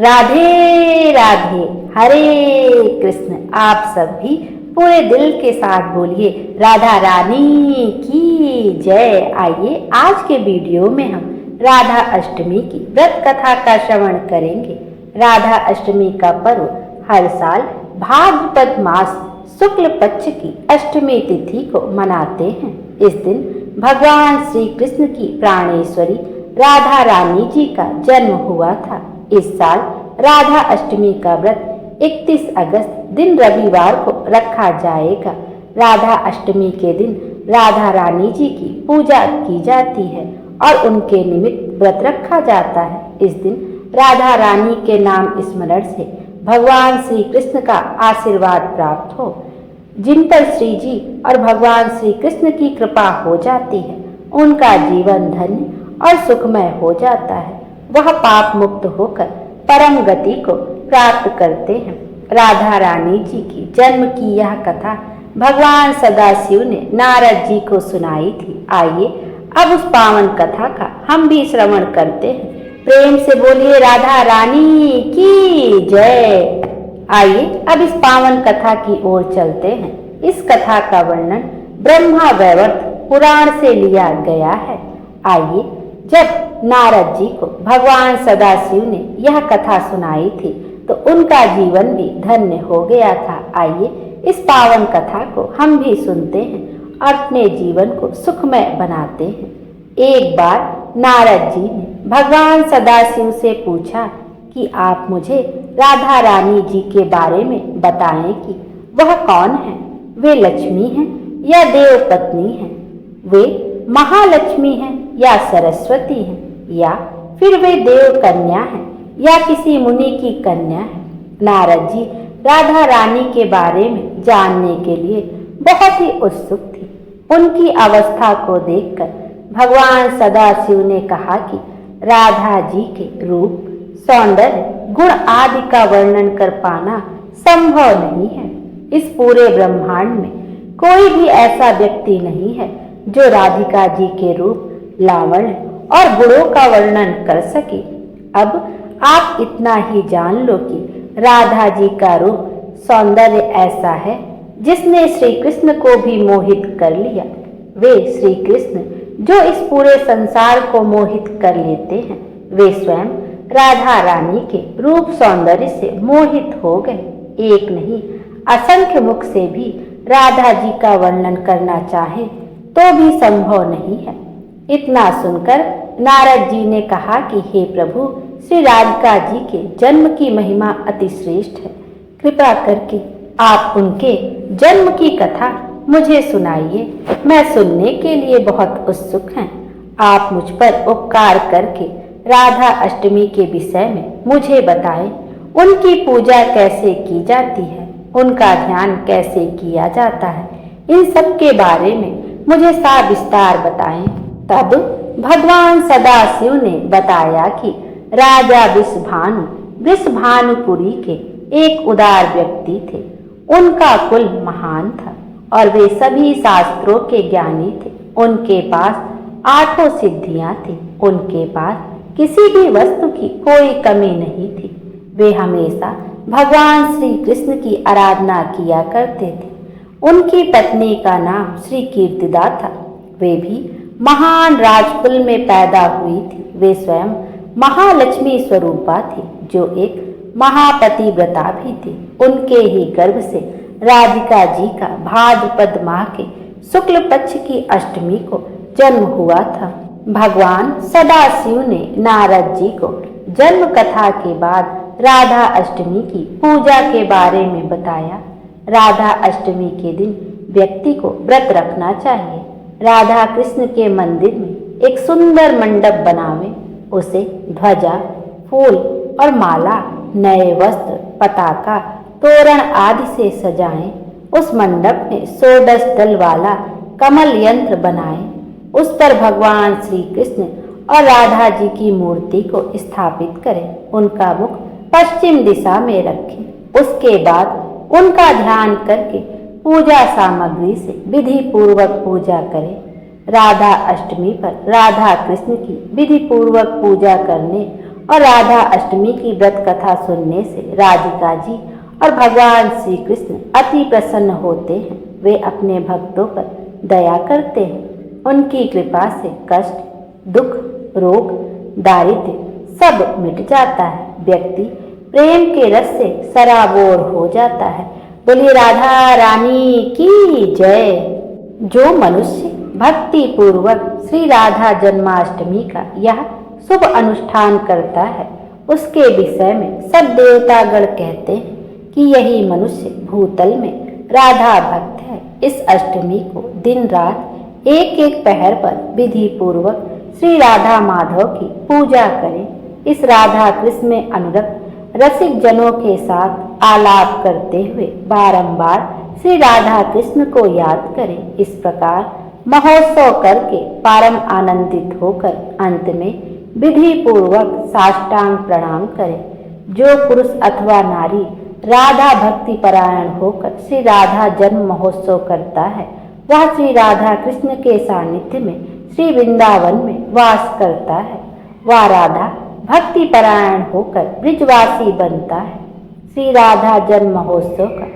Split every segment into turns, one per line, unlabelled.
राधे राधे, हरे कृष्ण। आप सब भी पूरे दिल के साथ बोलिए राधा रानी की जय। आइए आज के वीडियो में हम राधा अष्टमी की व्रत कथा का श्रवण करेंगे। राधा अष्टमी का पर्व हर साल भाद्रपद मास शुक्ल पक्ष की अष्टमी तिथि को मनाते हैं। इस दिन भगवान श्री कृष्ण की प्राणेश्वरी राधा रानी जी का जन्म हुआ था। इस साल राधा अष्टमी का व्रत 31 अगस्त दिन रविवार को रखा जाएगा। राधा अष्टमी के दिन राधा रानी जी की पूजा की जाती है और उनके निमित्त व्रत रखा जाता है। इस दिन राधा रानी के नाम स्मरण से भगवान श्री कृष्ण का आशीर्वाद प्राप्त हो। जिन पर श्री जी और भगवान श्री कृष्ण की कृपा हो जाती है, उनका जीवन धन्य और सुखमय हो जाता है। वह पाप मुक्त होकर परम गति को प्राप्त करते हैं। राधा रानी जी की जन्म की यह कथा भगवान सदाशिव ने नारद जी को सुनाई थी। आइए अब उस पावन कथा का हम भी श्रवण करते हैं। प्रेम से बोलिए राधा रानी की जय। आइए अब इस पावन कथा की ओर चलते हैं। इस कथा का वर्णन ब्रह्मा वैवर्त पुराण से लिया गया है। आइए, जब नारद जी को भगवान सदाशिव ने यह कथा सुनाई थी तो उनका जीवन भी धन्य हो गया था। आइए इस पावन कथा को हम भी सुनते हैं और अपने जीवन को सुखमय बनाते हैं। एक बार नारद जी ने भगवान सदाशिव से पूछा कि आप मुझे राधा रानी जी के बारे में बताएं कि वह कौन है, वे लक्ष्मी हैं या देव पत्नी हैं, वे महालक्ष्मी हैं या सरस्वती हैं, या फिर वे देव कन्या हैं या किसी मुनि की कन्या है। नारद जी राधा रानी के बारे में जानने के लिए बहुत ही उत्सुक थी। उनकी अवस्था को देखकर भगवान सदाशिव ने कहा कि राधा जी के रूप, सौंदर्य, गुण आदि का वर्णन कर पाना संभव नहीं है। इस पूरे ब्रह्मांड में कोई भी ऐसा व्यक्ति नहीं है जो राधिका जी के रूप, लावण्य और गुणों का वर्णन कर सके। अब आप इतना ही जान लो कि राधा जी का रूप, सौंदर्य ऐसा है जिसने श्री कृष्ण को भी मोहित कर लिया। वे श्री कृष्ण जो इस पूरे संसार को मोहित कर लेते हैं, वे स्वयं राधा रानी के रूप सौंदर्य से मोहित हो गए। एक नहीं, असंख्य मुख से भी राधा जी का वर्णन करना चाहे तो भी संभव नहीं है। इतना सुनकर नारद जी ने कहा कि हे प्रभु, श्री राधिका जी के जन्म की महिमा अति श्रेष्ठ है। कृपा करके आप उनके जन्म की कथा मुझे सुनाइए। मैं सुनने के लिए बहुत उत्सुक हैं। आप मुझ पर उपकार करके राधा अष्टमी के विषय में मुझे बताएं। उनकी पूजा कैसे की जाती है, उनका ध्यान कैसे किया जाता है, इन सब के बारे में मुझे सविस्तार बताएं। तब भगवान सदाशिव ने बताया कि राजा वृषभानु वृषभानुपुरी के एक उदार व्यक्ति थे। उनका कुल महान था और वे सभी शास्त्रों के ज्ञानी थे। उनके पास 8 सिद्धियां थी। उनके पास किसी भी वस्तु की कोई कमी नहीं थी। वे हमेशा भगवान श्री कृष्ण की आराधना किया करते थे। उनकी पत्नी का नाम श्री कीर्तिदा था। वे भी महान राजकुल में पैदा हुई थी। वे स्वयं महालक्ष्मी स्वरूपा थी, जो एक महापतिव्रता भी थी। उनके ही गर्भ से राधिका जी का भाद्रपद माह के शुक्ल पक्ष की अष्टमी को जन्म हुआ था। भगवान सदाशिव ने नारद जी को जन्म कथा के बाद राधा अष्टमी की पूजा के बारे में बताया। राधा अष्टमी के दिन व्यक्ति को व्रत रखना चाहिए। राधा कृष्ण के मंदिर में एक सुंदर मंडप बनावें। उसे ध्वजा, फूल और माला, नए वस्त्र, पताका, तोरण आदि से सजाएं। उस मंडप में 16 दल वाला कमल यंत्र बनाएं। उस पर भगवान श्री कृष्ण और राधा जी की मूर्ति को स्थापित करें। उनका मुख पश्चिम दिशा में रखें। उसके बाद उनका ध्यान करके पूजा सामग्री से विधि पूर्वक पूजा करें। राधा अष्टमी पर राधा कृष्ण की विधि पूर्वक पूजा करने और राधा अष्टमी की व्रत कथा सुनने से राधिका जी और भगवान श्री कृष्ण अति प्रसन्न होते हैं। वे अपने भक्तों पर दया करते हैं। उनकी कृपा से कष्ट, दुख, रोग, दारिद्र्य सब मिट जाता है। व्यक्ति प्रेम के रस से सराबोर हो जाता है। बोलिए राधा रानी की जय। जो मनुष्य भक्ति पूर्वक श्री राधा जन्माष्टमी का यह शुभ अनुष्ठान करता है, उसके विषय में सब देवतागण कहते हैं कि यही मनुष्य भूतल में राधा भक्त है। इस अष्टमी को दिन रात एक एक पहर पर विधि पूर्वक श्री राधा माधव की पूजा करें। इस राधा कृष्ण में अनुरक्त रसिक जनों के साथ आलाप करते हुए बारंबार श्री राधा कृष्ण को याद करें। इस प्रकार महोत्सव करके परम आनंदित होकर अंत में विधि पूर्वक साष्टांग प्रणाम करें। जो पुरुष अथवा नारी राधा भक्ति परायण होकर श्री राधा जन्म महोत्सव करता है, वह श्री राधा कृष्ण के सानिध्य में श्री वृंदावन में वास करता है। वह राधा भक्ति परायण होकर ब्रिजवासी बनता है। श्री राधा जन्म महोत्सव का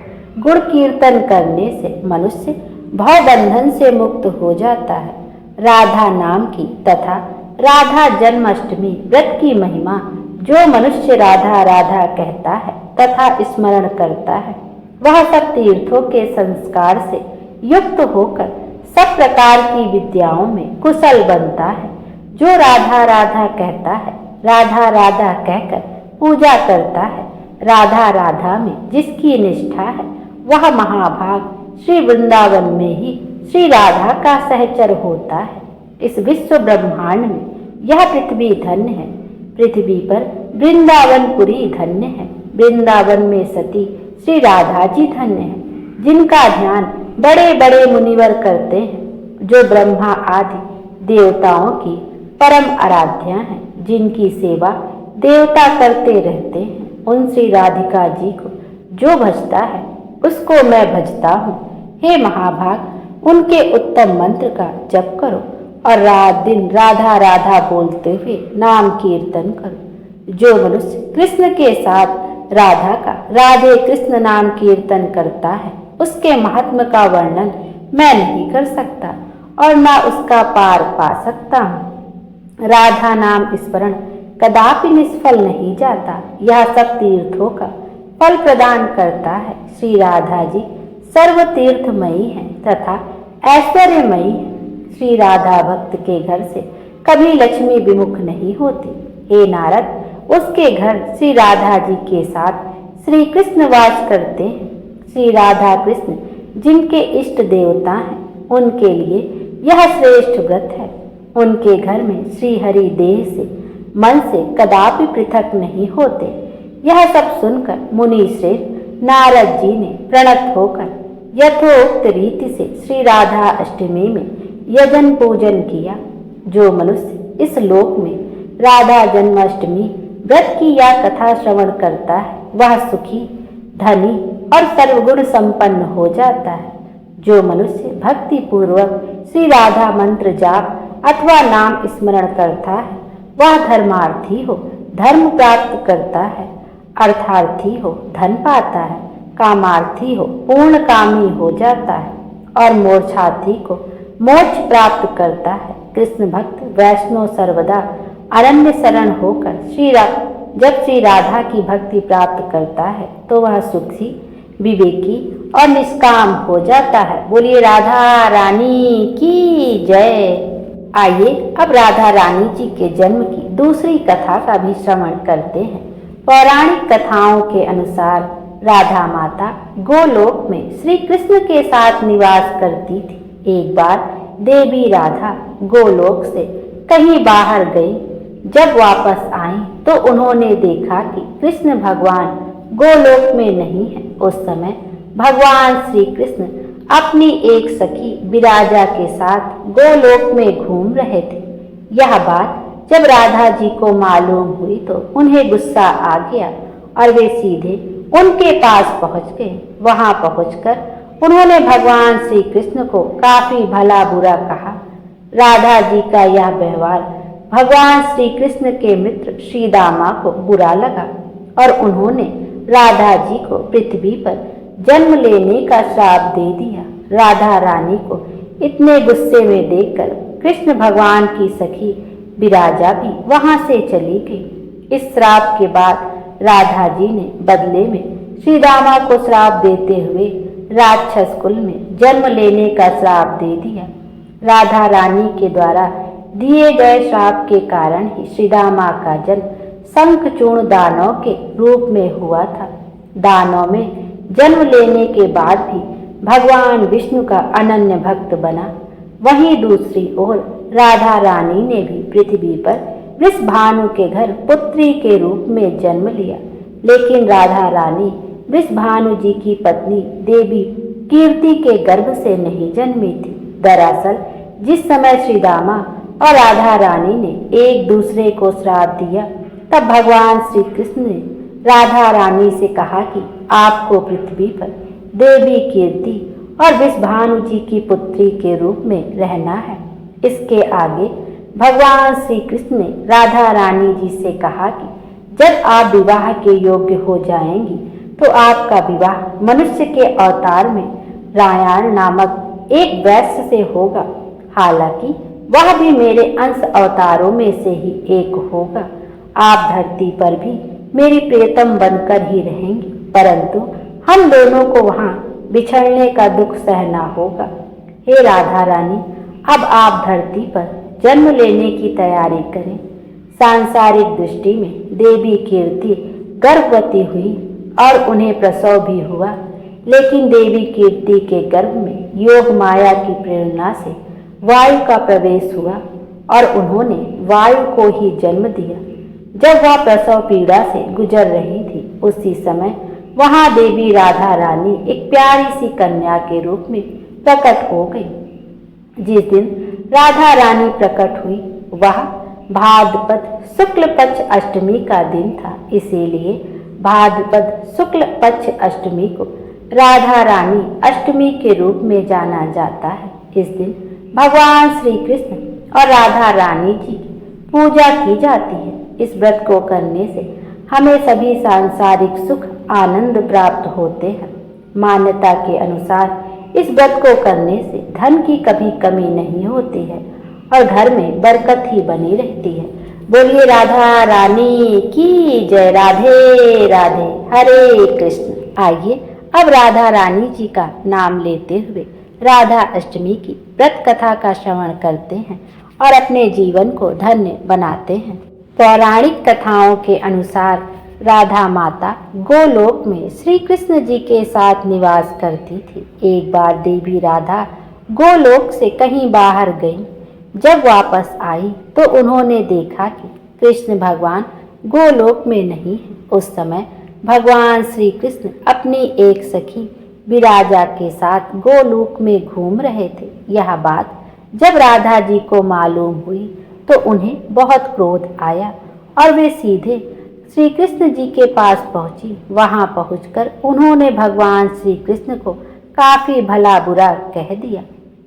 गुण कीर्तन करने से मनुष्य भवबंधन से मुक्त हो जाता है। राधा नाम की तथा राधा जन्माष्टमी व्रत की महिमा जो मनुष्य राधा राधा कहता है तथा स्मरण करता है, वह सब तीर्थों के संस्कार से युक्त होकर सब प्रकार की विद्याओं में कुशल बनता है। जो राधा राधा कहता है, राधा राधा कहकर पूजा करता है, राधा राधा में जिसकी निष्ठा है, वह महाभाग श्री वृंदावन में ही श्री राधा का सहचर होता है। इस विश्व ब्रह्मांड में यह पृथ्वी धन्य है। पृथ्वी पर वृंदावनपुरी धन्य है। वृंदावन में सती श्री राधा जी धन्य है, जिनका ध्यान बड़े बड़े मुनिवर करते हैं, जो ब्रह्मा आदि देवताओं की परम आराध्या हैं, जिनकी सेवा देवता करते रहते हैं। उन श्री राधिका जी को जो भजता है, उसको मैं भजता हूँ। हे महाभाग, उनके उत्तम मंत्र का जप करो और रात दिन राधा राधा बोलते हुए नाम कीर्तन करो। जो मनुष्य कृष्ण के साथ राधा का राधे कृष्ण नाम कीर्तन करता है, उसके महात्म का वर्णन मैं नहीं कर सकता और न उसका पार पा सकता हूँ। राधा नाम स्मरण कदापि निष्फल नहीं जाता। यह सब तीर्थों का फल प्रदान करता है। श्री राधा जी सर्व तीर्थमयी है तथा ऐश्वर्यमयी है। श्री राधा भक्त के घर से कभी लक्ष्मी विमुख नहीं होती। हे नारद, उसके घर श्री राधा जी के साथ श्री कृष्ण वास करते हैं। श्री राधा कृष्ण जिनके इष्ट देवता हैं, उनके लिए यह श्रेष्ठ व्रत है। उनके घर में श्री हरि देह से मन से कदापि पृथक नहीं होते। यह सब सुनकर मुनि श्रेष्ठ नारद जी ने प्रणत होकर यथोक्त रीति से श्री राधा अष्टमी में यजन पूजन किया। जो मनुष्य इस लोक में राधा जन्माष्टमी व्रत की या कथा श्रवण करता है, वह सुखी, धनी और सर्वगुण संपन्न हो जाता है। जो मनुष्य भक्ति पूर्वक श्री राधा मंत्र जाप अथवा नाम स्मरण करता है, वह धर्मार्थी हो धर्म प्राप्त करता है, अर्थार्थी हो धन पाता है, कामार्थी हो पूर्ण कामी हो जाता है और मोक्षार्थी को मोक्ष प्राप्त करता है। कृष्ण भक्त वैष्णव सर्वदा अरण्य शरण होकर जब श्री राधा की भक्ति प्राप्त करता है, तो वह सुखी, विवेकी और निष्काम हो जाता है। बोलिए राधा रानी की जय। आइए अब राधा रानी जी के जन्म की दूसरी कथा का भी श्रवण करते हैं। पौराणिक कथाओं के अनुसार राधा माता गोलोक में श्री कृष्ण के साथ निवास करती थी। एक बार देवी राधा गोलोक से कहीं बाहर गई। जब वापस आई तो उन्होंने देखा कि कृष्ण भगवान गोलोक में नहीं है। उस समय भगवान श्री कृष्ण अपनी एक सखी विराजा के साथ गोलोक में घूम रहे थे। यह बात जब राधा जी को मालूम हुई तो उन्हें गुस्सा आ गया और वे सीधे उनके पास पहुंच गए। वहां पहुंचकर उन्होंने भगवान श्री कृष्ण को काफी भला बुरा कहा। राधा जी का यह व्यवहार भगवान श्री कृष्ण के मित्र श्री दामा को बुरा लगा और उन्होंने राधा जी को पृथ्वी पर जन्म लेने का श्राप दे दिया। राधा रानी को इतने गुस्से में देखकर कृष्ण भगवान की सखी विराजा भी वहां से चली गई। इस श्राप के बाद राधा जी ने बदले में श्री दामा को श्राप देते हुए राक्षस कुल में जन्म लेने का श्राप दे दिया। राधा रानी के द्वारा दिए गए श्राप के कारण ही श्री दामा का जन्म शंखचूर्ण दानव के रूप में हुआ था। दानव में जन्म लेने के बाद भी भगवान विष्णु का अनन्य भक्त बना। वहीं दूसरी ओर राधा रानी ने भी पृथ्वी पर वृषभानु के घर पुत्री के रूप में जन्म लिया। लेकिन राधा रानी वृषभानु जी की पत्नी देवी कीर्ति के गर्भ से नहीं जन्मी थी। दरअसल जिस समय श्री दामा और राधा रानी ने एक दूसरे को श्राप दिया, तब भगवान श्री कृष्ण ने राधा रानी से कहा कि आपको पृथ्वी पर देवी कीर्ति और वृषभानु जी की पुत्री के रूप में रहना है। इसके आगे भगवान श्री कृष्ण ने राधा रानी जी से कहा कि जब आप विवाह के योग्य हो जाएंगी तो आपका विवाह मनुष्य के अवतार में रायण नामक एक वैश्य से होगा। हालांकि वह भी मेरे अंश अवतारों में से ही एक होगा। आप धरती पर भी मेरी प्रियतम बनकर ही रहेंगी, परंतु हम दोनों को वहां बिछड़ने का दुख सहना होगा। हे राधा रानी, अब आप धरती पर जन्म लेने की तैयारी करें। सांसारिक दृष्टि में देवी कीर्ति गर्भवती हुई और उन्हें प्रसव भी हुआ, लेकिन देवी कीर्ति के गर्भ में योग माया की प्रेरणा से वायु का प्रवेश हुआ और उन्होंने वायु को ही जन्म दिया। जब वह प्रसव पीड़ा से गुजर रही थी, उसी समय वहां देवी राधा रानी एक प्यारी सी कन्या के रूप में प्रकट हो गई। जिस दिन राधा रानी प्रकट हुई वह भाद्रपद शुक्ल पक्ष अष्टमी का दिन था। इसीलिए भाद्रपद शुक्ल पक्ष अष्टमी को राधा रानी अष्टमी के रूप में जाना जाता है। इस दिन भगवान श्री कृष्ण और राधा रानी जी की पूजा की जाती है। इस व्रत को करने से हमें सभी सांसारिक सुख आनंद प्राप्त होते हैं। मान्यता के अनुसार इस व्रत को करने से धन की कभी कमी नहीं होती है और घर में बरकत ही बनी रहती है। बोलिए राधा रानी की जय। राधे राधे, हरे कृष्ण। आइए अब राधा रानी जी का नाम लेते हुए राधा अष्टमी की व्रत कथा का श्रवण करते हैं और अपने जीवन को धन्य बनाते हैं। पौराणिक कथाओं के अनुसार राधा माता गोलोक में श्री कृष्ण जी के साथ निवास करती थी। एक बार देवी राधा गोलोक से कहीं बाहर गई। जब वापस आई तो उन्होंने देखा कि कृष्ण भगवान गोलोक में नहीं है। उस समय भगवान श्री कृष्ण अपनी एक सखी विराजा के साथ गोलोक में घूम रहे थे। यह बात जब राधा जी को मालूम हुई तो उन्हें बहुत क्रोध आया और वे सीधे श्री कृष्ण जी के पास पहुंची। वहां पहुंचकर उन्होंने भगवान श्री कृष्ण को काफी भला बुरा कह दिया।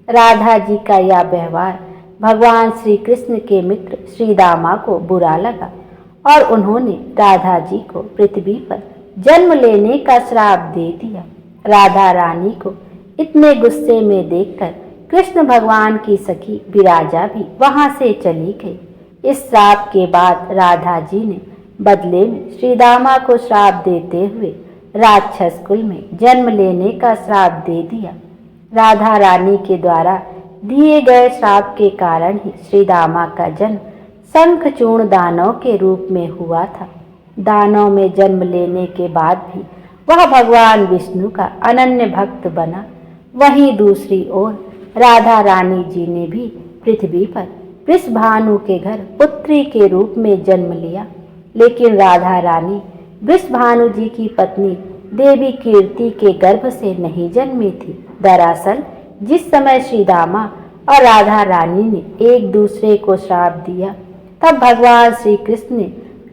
राधा जी का यह व्यवहार भगवान श्री कृष्ण के मित्र श्री दामा को बुरा लगा और उन्होंने राधा जी को पृथ्वी पर जन्म लेने का श्राप दे दिया। राधा रानी को इतने गुस्से में देखकर कृष्ण भगवान की सखी विराजा भी वहां से चली गई। इस श्राप के बाद राधा जी ने बदले में श्री दामा को श्राप देते हुए राक्षस कुल में जन्म लेने का श्राप दे दिया। राधा रानी के द्वारा दिए गए श्राप के कारण ही श्री दामा का जन्म शंखचूर्ण दानव के रूप में हुआ था। दानव में जन्म लेने के बाद भी वह भगवान विष्णु का अनन्य भक्त बना। वहीं दूसरी ओर राधा रानी जी ने भी पृथ्वी पर वृषभानु के घर पुत्री के रूप में जन्म लिया। लेकिन राधा रानी वृषभानु जी की पत्नी देवी कीर्ति के गर्भ से नहीं जन्मी थी। दरअसल जिस समय श्री दामा और राधा रानी ने एक दूसरे को श्राप दिया, तब भगवान श्री कृष्ण ने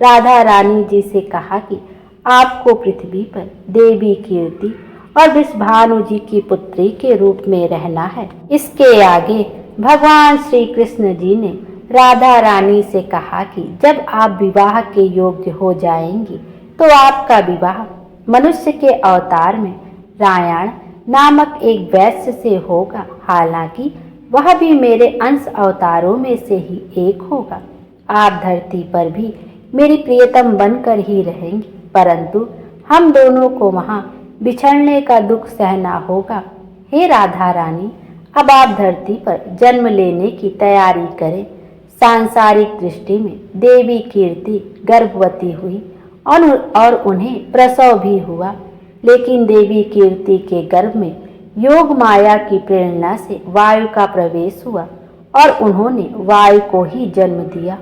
राधा रानी जी से कहा कि आपको पृथ्वी पर देवी कीर्ति और वृषभानु जी की पुत्री के रूप में रहना है। इसके आगे भगवान श्री कृष्ण जी ने राधा रानी से कहा कि जब आप विवाह के योग्य हो जाएंगी तो आपका विवाह मनुष्य के अवतार में रायण नामक एक वैश्य से होगा। हालांकि वह भी मेरे अंश अवतारों में से ही एक होगा। आप धरती पर भी मेरी प्रियतम बनकर ही रहेंगी, परंतु हम दोनों को वहाँ बिछड़ने का दुख सहना होगा। हे राधा रानी, अब आप धरती पर जन्म लेने की तैयारी करें। सांसारिक दृष्टि में देवी कीर्ति गर्भवती हुई और उन्हें प्रसव भी हुआ, लेकिन देवी कीर्ति के गर्भ में योग माया की प्रेरणा से वायु का प्रवेश हुआ और उन्होंने वायु को ही जन्म दिया।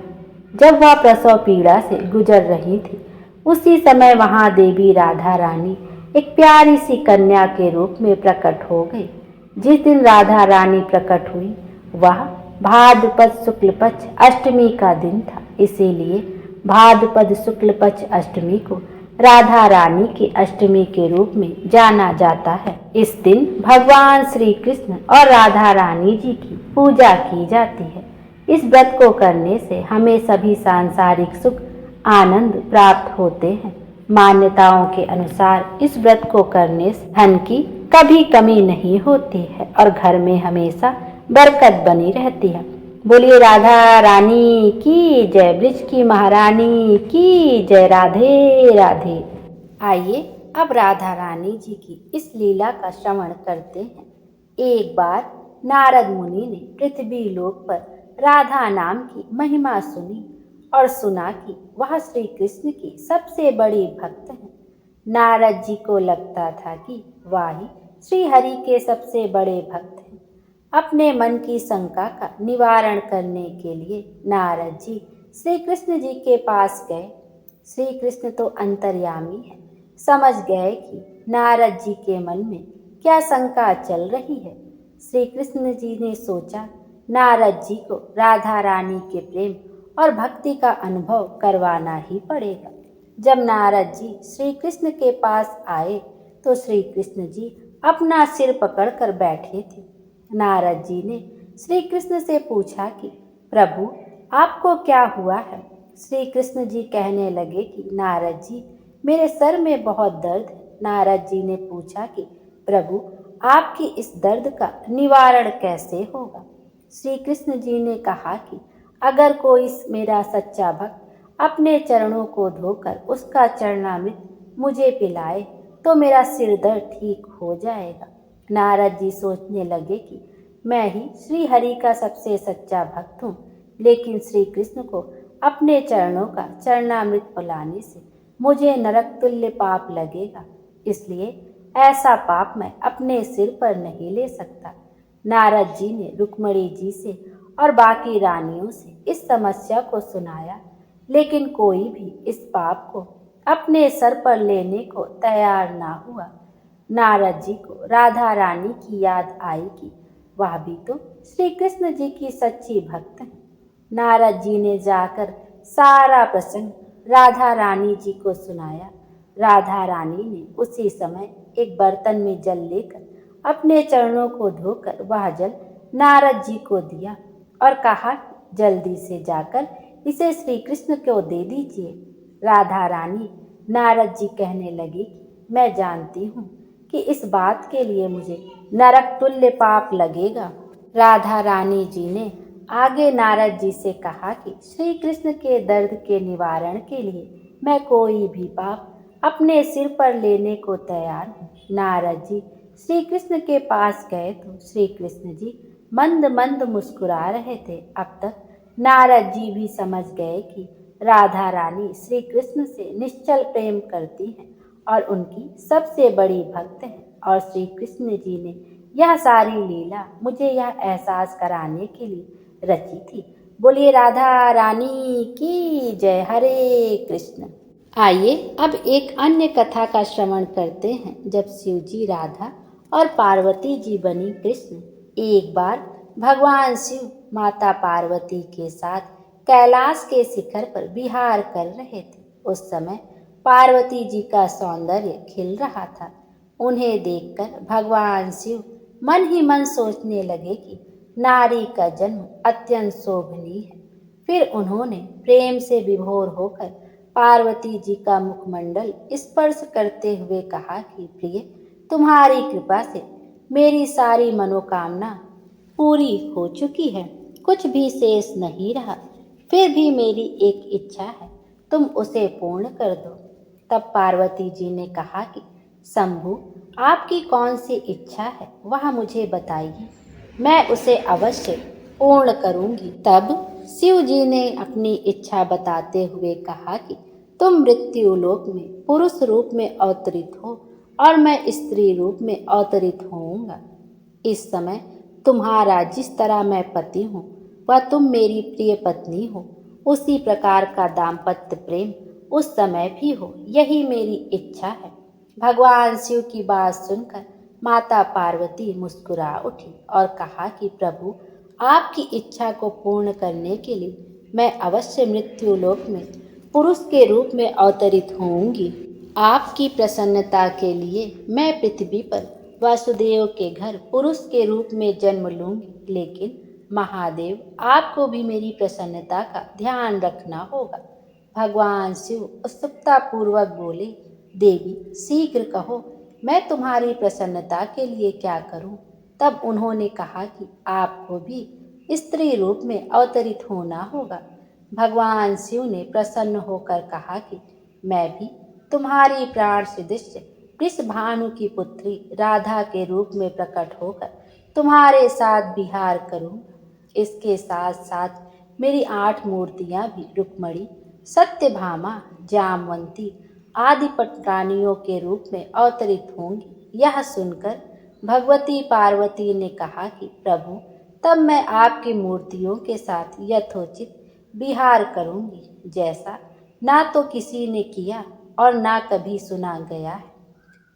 जब वह प्रसव पीड़ा से गुजर रही थी, उसी समय वहां देवी राधा रानी एक प्यारी सी कन्या के रूप में प्रकट हो गई। जिस दिन राधा रानी प्रकट हुई वह भाद्रपद शुक्ल पक्ष अष्टमी का दिन था, इसीलिए भाद्रपद शुक्ल पक्ष अष्टमी को राधा रानी की अष्टमी के रूप में जाना जाता है। इस दिन भगवान श्री कृष्ण और राधा रानी जी की पूजा की जाती है। इस व्रत को करने से हमें सभी सांसारिक सुख आनंद प्राप्त होते हैं। मान्यताओं के अनुसार इस व्रत को करने से धन की कभी कमी नहीं होती है और घर में हमेशा बरकत बनी रहती है। बोलिए राधा रानी की जय, ब्रिज की महारानी की जय। राधे राधे। आइए अब राधा रानी जी की इस लीला का श्रवण करते हैं। एक बार नारद मुनि ने पृथ्वी लोक पर राधा नाम की महिमा सुनी और सुना कि वह श्री कृष्ण की सबसे बड़ी भक्त है। नारद जी को लगता था कि वह ही श्री हरि के सबसे बड़े भक्त हैं। अपने मन की शंका का निवारण करने के लिए नारद जी श्री कृष्ण जी के पास गए। श्री कृष्ण तो अंतर्यामी है, समझ गए कि नारद जी के मन में क्या शंका चल रही है। श्री कृष्ण जी ने सोचा नारद जी को राधा रानी के प्रेम और भक्ति का अनुभव करवाना ही पड़ेगा। जब नारद जी श्री कृष्ण के पास आए तो श्री कृष्ण जी अपना सिर पकड़कर बैठे थे। नारद जी ने श्री कृष्ण से पूछा कि प्रभु आपको क्या हुआ है। श्री कृष्ण जी कहने लगे कि नारद जी मेरे सर में बहुत दर्द है। नारद जी ने पूछा कि प्रभु आपकी इस दर्द का निवारण कैसे होगा। श्री कृष्ण जी ने कहा कि अगर कोई मेरा सच्चा भक्त अपने चरणों को धोकर उसका चरणामृत मुझे पिलाए तो मेरा सिर दर्द ठीक हो जाएगा। नारद जी सोचने लगे कि मैं ही श्री हरि का सबसे सच्चा भक्त हूँ, लेकिन श्री कृष्ण को अपने चरणों का चरणामृत पिलाने से मुझे नरक तुल्य पाप लगेगा, इसलिए ऐसा पाप मैं अपने सिर पर नहीं ले सकता। नारद जी ने रुक्मणी जी से और बाकी रानियों से इस समस्या को सुनाया, लेकिन कोई भी इस पाप को अपने सर पर लेने को तैयार ना हुआ। नारद जी को राधा रानी की याद आई कि वह भी तो श्री कृष्ण जी की सच्ची भक्त है। नारद जी ने जाकर सारा प्रसंग राधा रानी जी को सुनाया। राधा रानी ने उसी समय एक बर्तन में जल लेकर अपने चरणों को धोकर वह जल नारद जी को दिया और कहा जल्दी से जाकर इसे श्री कृष्ण को दे दीजिए। राधा रानी नारद जी कहने लगी मैं जानती हूँ कि इस बात के लिए मुझे नरक तुल्य पाप लगेगा। राधा रानी जी ने आगे नारद जी से कहा कि श्री कृष्ण के दर्द के निवारण के लिए मैं कोई भी पाप अपने सिर पर लेने को तैयार हूँ। नारद जी श्री कृष्ण के पास गए तो श्री कृष्ण जी मंद मंद मुस्कुरा रहे थे। अब तक नारद जी भी समझ गए कि राधा रानी श्री कृष्ण से निश्चल प्रेम करती हैं और उनकी सबसे बड़ी भक्त है और श्री कृष्ण जी ने यह सारी लीला मुझे यह एहसास कराने के लिए रची थी। बोलिए राधा रानी की जय। हरे कृष्ण। आइए अब एक अन्य कथा का श्रवण करते हैं। जब शिव जी राधा और पार्वती जी बनी कृष्ण। एक बार भगवान शिव माता पार्वती के साथ कैलाश के शिखर पर विहार कर रहे थे। उस समय पार्वती जी का सौंदर्य खिल रहा था। उन्हें देखकर भगवान शिव मन ही मन सोचने लगे कि नारी का जन्म अत्यंत शोभनीय है। फिर उन्होंने प्रेम से विभोर होकर पार्वती जी का मुखमंडल स्पर्श करते हुए कहा कि प्रिय, तुम्हारी कृपा से मेरी सारी मनोकामना पूरी हो चुकी है, कुछ भी शेष नहीं रहा। फिर भी मेरी एक इच्छा है, तुम उसे पूर्ण कर दो। तब पार्वती जी ने कहा कि शंभु, आपकी कौन सी इच्छा है वह मुझे बताइए, मैं उसे अवश्य पूर्ण करूंगी। तब शिव जी ने अपनी इच्छा बताते हुए कहा कि तुम मृत्युलोक में पुरुष रूप में अवतरित हो और मैं स्त्री रूप में अवतरित होऊंगा। इस समय तुम्हारा जिस तरह मैं पति हूँ वह तुम मेरी प्रिय पत्नी हो, उसी प्रकार का दाम्पत्य प्रेम उस समय भी हो, यही मेरी इच्छा है। भगवान शिव की बात सुनकर माता पार्वती मुस्कुरा उठी और कहा कि प्रभु, आपकी इच्छा को पूर्ण करने के लिए मैं अवश्य मृत्युलोक में पुरुष के रूप में अवतरित होऊंगी। आपकी प्रसन्नता के लिए मैं पृथ्वी पर वासुदेव के घर पुरुष के रूप में जन्म लूंगी, लेकिन महादेव, आपको भी मेरी प्रसन्नता का ध्यान रखना होगा। भगवान शिव उत्सुकता पूर्वक बोले, देवी शीघ्र कहो, मैं तुम्हारी प्रसन्नता के लिए क्या करूं? तब उन्होंने कहा कि आपको भी स्त्री रूप में अवतरित होना होगा। भगवान शिव ने प्रसन्न होकर कहा कि मैं भी तुम्हारी प्राण सदृश्य वृषभानु की पुत्री राधा के रूप में प्रकट होकर तुम्हारे साथ विहार करूंगा। इसके साथ साथ मेरी 8 मूर्तियां भी रुक्मणी, सत्यभामा, जामवंती आदि पटरानियों के रूप में अवतरित होंगी। यह सुनकर भगवती पार्वती ने कहा कि प्रभु, तब मैं आपकी मूर्तियों के साथ यथोचित विहार करूंगी, जैसा ना तो किसी ने किया और ना कभी सुना गया है।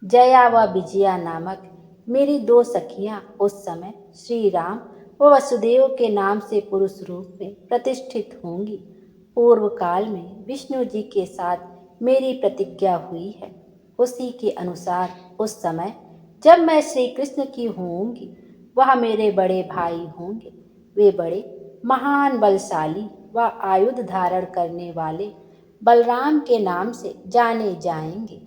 जया व विजया नामक मेरी 2 सखियां उस समय श्री राम व वसुदेव के नाम से पुरुष रूप में प्रतिष्ठित होंगी। पूर्व काल में विष्णु जी के साथ मेरी प्रतिज्ञा हुई है, उसी के अनुसार उस समय जब मैं श्री कृष्ण की होऊंगी, वह मेरे बड़े भाई होंगे। वे बड़े महान बलशाली व आयुध धारण करने वाले बलराम के नाम से जाने जाएंगे।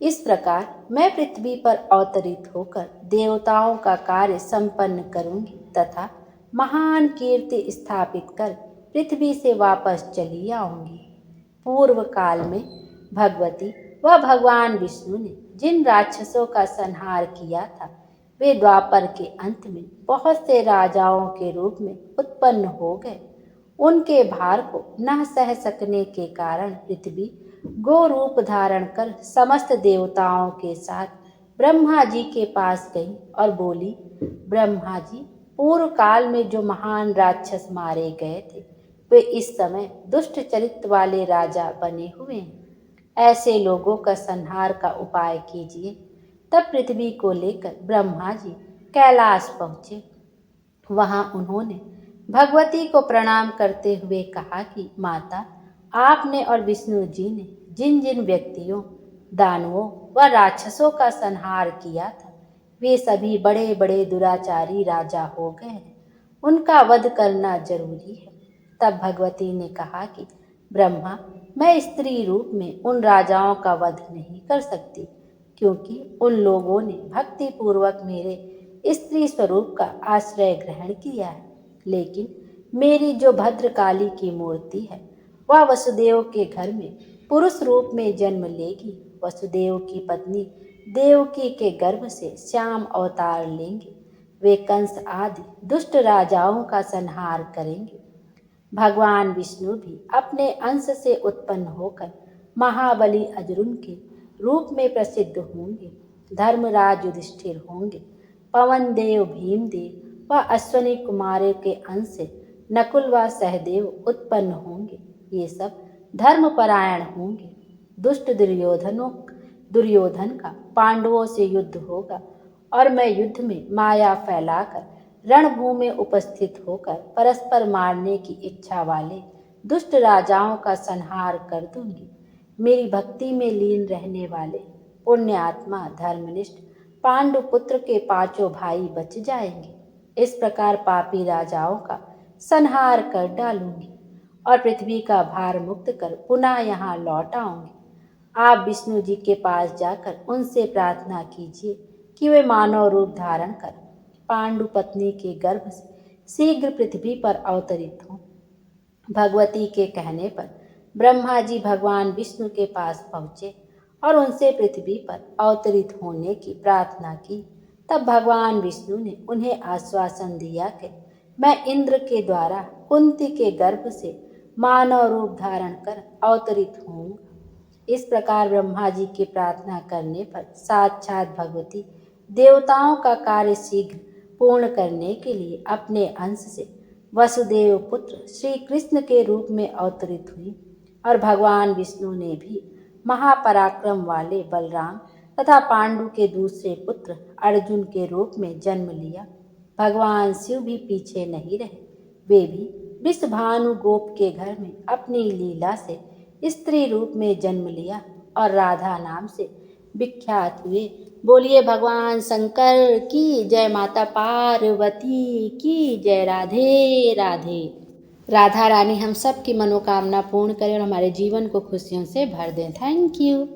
इस प्रकार मैं पृथ्वी पर अवतरित होकर देवताओं का कार्य संपन्न करूंगी तथा महान कीर्ति स्थापित कर पृथ्वी से वापस चली आऊंगी। पूर्व काल में भगवती व भगवान विष्णु ने जिन राक्षसों का संहार किया था, वे द्वापर के अंत में बहुत से राजाओं के रूप में उत्पन्न हो गए। उनके भार को न सह सकने के कारण पृथ्वी गो रूप धारण कर समस्त देवताओं के साथ ब्रह्मा जी के पास गई और बोली, ब्रह्मा जी, पूर्व काल में जो महान राक्षस मारे गए थे, वे इस समय दुष्ट चरित्र वाले राजा बने हुए हैं। ऐसे लोगों का संहार का उपाय कीजिए। तब पृथ्वी को लेकर ब्रह्मा जी कैलाश पहुँचे। वहां उन्होंने भगवती को प्रणाम करते हुए कहा कि माता, आपने और विष्णु जी ने जिन जिन व्यक्तियों, दानवों व राक्षसों का संहार किया था, वे सभी बड़े बड़े दुराचारी राजा हो गए हैं। उनका वध करना जरूरी है। तब भगवती ने कहा कि ब्रह्मा, मैं स्त्री रूप में उन राजाओं का वध नहीं कर सकती, क्योंकि उन लोगों ने भक्ति पूर्वक मेरे स्त्री स्वरूप का आश्रय ग्रहण किया है। लेकिन मेरी जो भद्रकाली की मूर्ति है, वह वसुदेव के घर में पुरुष रूप में जन्म लेगी। वसुदेव की पत्नी देवकी के गर्भ से श्याम अवतार लेंगे। वे कंस आदि दुष्ट राजाओं का संहार करेंगे। भगवान विष्णु भी अपने अंश से उत्पन्न होकर महाबली अर्जुन के रूप में प्रसिद्ध होंगे। धर्मराज युधिष्ठिर होंगे। पवन देव भीमदेव व अश्वनी कुमारों के अंश से नकुल व सहदेव उत्पन्न होंगे। ये सब धर्मपरायण होंगे। दुष्ट दुर्योधन का पांडवों से युद्ध होगा और मैं युद्ध में माया फैलाकर रणभूमि में उपस्थित होकर परस्पर मारने की इच्छा वाले दुष्ट राजाओं का संहार कर दूंगी। मेरी भक्ति में लीन रहने वाले पुण्य आत्मा धर्मनिष्ठ पांडुपुत्र के 5 भाई बच जाएंगे। इस प्रकार पापी राजाओं का संहार कर डालूंगी। और पृथ्वी का भार मुक्त कर पुनः यहाँ लौट आऊंगी। आप विष्णु जी के पास जाकर उनसे प्रार्थना कीजिए कि वे मानव रूप धारण कर पांडु पत्नी के गर्भ से शीघ्र पृथ्वी पर अवतरित हों। भगवती के कहने पर ब्रह्मा जी भगवान विष्णु के पास पहुँचे और उनसे पृथ्वी पर अवतरित होने की प्रार्थना की। तब भगवान विष्णु ने उन्हें आश्वासन दिया कि मैं इंद्र के द्वारा कुंती के गर्भ से मानव रूप धारण कर अवतरित होऊंगा। इस प्रकार ब्रह्मा जी की प्रार्थना करने पर साक्षात भगवती देवताओं का कार्य शीघ्र पूर्ण करने के लिए अपने अंश से वसुदेव पुत्र श्री कृष्ण के रूप में अवतरित हुई और भगवान विष्णु ने भी महापराक्रम वाले बलराम तथा पांडु के दूसरे पुत्र अर्जुन के रूप में जन्म लिया। भगवान शिव भी पीछे नहीं रहे, वे भी वृषभानु गोप के घर में अपनी लीला से स्त्री रूप में जन्म लिया और राधा नाम से विख्यात हुए। बोलिए भगवान शंकर की जय, माता पार्वती की जय। राधे राधे। राधा रानी हम सब की मनोकामना पूर्ण करें और हमारे जीवन को खुशियों से भर दें। Thank you.